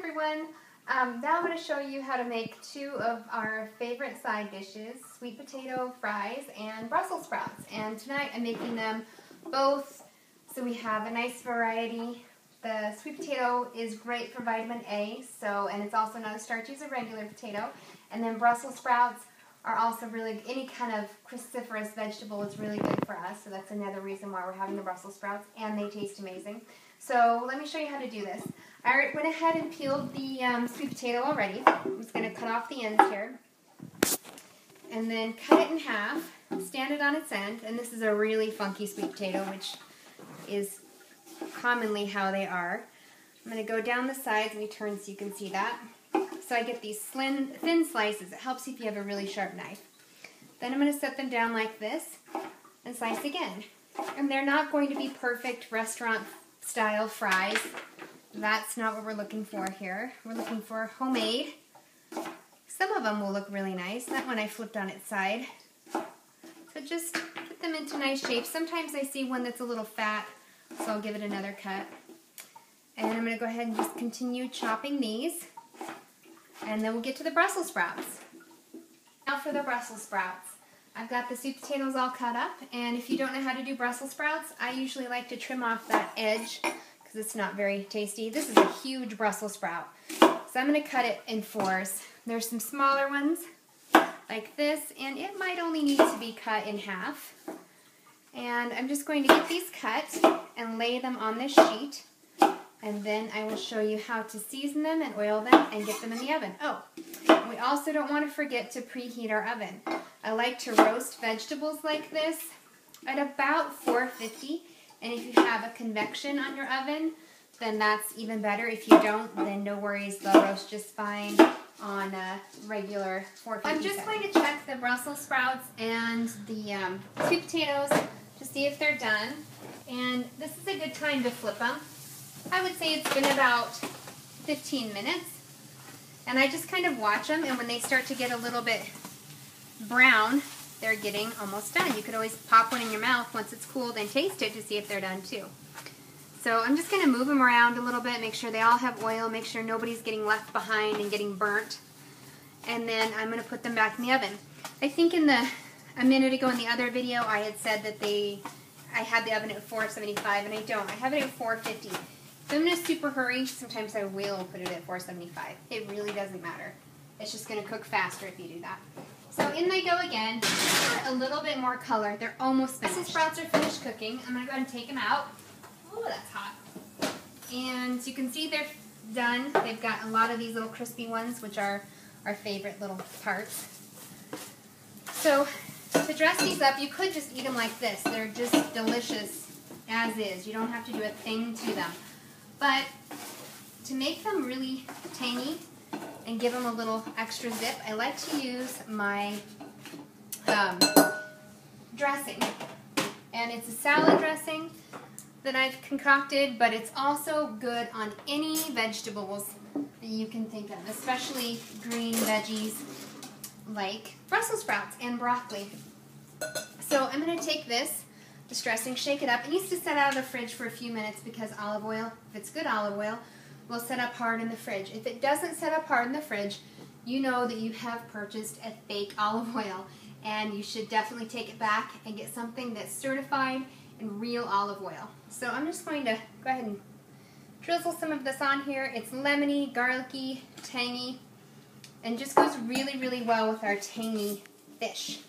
everyone. Now I'm going to show you how to make two of our favorite side dishes, sweet potato fries and Brussels sprouts. And tonight I'm making them both so we have a nice variety. The sweet potato is great for vitamin A, and it's also not as starchy as a regular potato. And then Brussels sprouts are also really, any kind of cruciferous vegetable is really good for us, so that's another reason why we're having the Brussels sprouts, and they taste amazing. So let me show you how to do this. I already went ahead and peeled the sweet potato already. I'm just going to cut off the ends here. And then cut it in half, stand it on its end, and this is a really funky sweet potato, which is commonly how they are. I'm going to go down the sides and turn so you can see that. So I get these thin slices. It helps if you have a really sharp knife. Then I'm going to set them down like this and slice again. And they're not going to be perfect restaurant-style fries. That's not what we're looking for here. We're looking for homemade. Some of them will look really nice. That one I flipped on its side. So just put them into nice shapes. Sometimes I see one that's a little fat, so I'll give it another cut. And I'm going to go ahead and just continue chopping these. And then we'll get to the Brussels sprouts. Now for the Brussels sprouts. I've got the sweet potatoes all cut up, and if you don't know how to do Brussels sprouts, I usually like to trim off that edge because it's not very tasty. This is a huge Brussels sprout, so I'm going to cut it in fours. There's some smaller ones like this, and it might only need to be cut in half. And I'm just going to get these cut and lay them on this sheet. And then I will show you how to season them and oil them and get them in the oven. Oh, we also don't want to forget to preheat our oven. I like to roast vegetables like this at about 450. And if you have a convection on your oven, then that's even better. If you don't, then no worries. They'll roast just fine on a regular 450. I'm just going to check the Brussels sprouts and the sweet potatoes to see if they're done. And this is a good time to flip them. I would say it's been about 15 minutes. And I just kind of watch them, and when they start to get a little bit brown, they're getting almost done. You could always pop one in your mouth once it's cooled and taste it to see if they're done too. So I'm just going to move them around a little bit, make sure they all have oil, make sure nobody's getting left behind and getting burnt. And then I'm going to put them back in the oven. I think a minute ago in the other video I had said that I had the oven at 475, and I don't. I have it at 450. If I'm in a super hurry, sometimes I will put it at 475. It really doesn't matter. It's just going to cook faster if you do that. So in they go again. A little bit more color. They're almost finished. Brussels sprouts are finished cooking. I'm going to go ahead and take them out. Oh, that's hot. And you can see they're done. They've got a lot of these little crispy ones, which are our favorite little parts. So to dress these up, you could just eat them like this. They're just delicious as is. You don't have to do a thing to them. But to make them really tangy and give them a little extra zip, I like to use my dressing. And it's a salad dressing that I've concocted, but it's also good on any vegetables that you can think of, especially green veggies like Brussels sprouts and broccoli. So I'm going to take this dressing, shake it up. It needs to set out of the fridge for a few minutes because olive oil, if it's good olive oil, will set up hard in the fridge. If it doesn't set up hard in the fridge, you know that you have purchased a fake olive oil, and you should definitely take it back and get something that's certified in real olive oil. So I'm just going to go ahead and drizzle some of this on here. It's lemony, garlicky, tangy, and just goes really, really well with our tangy fish.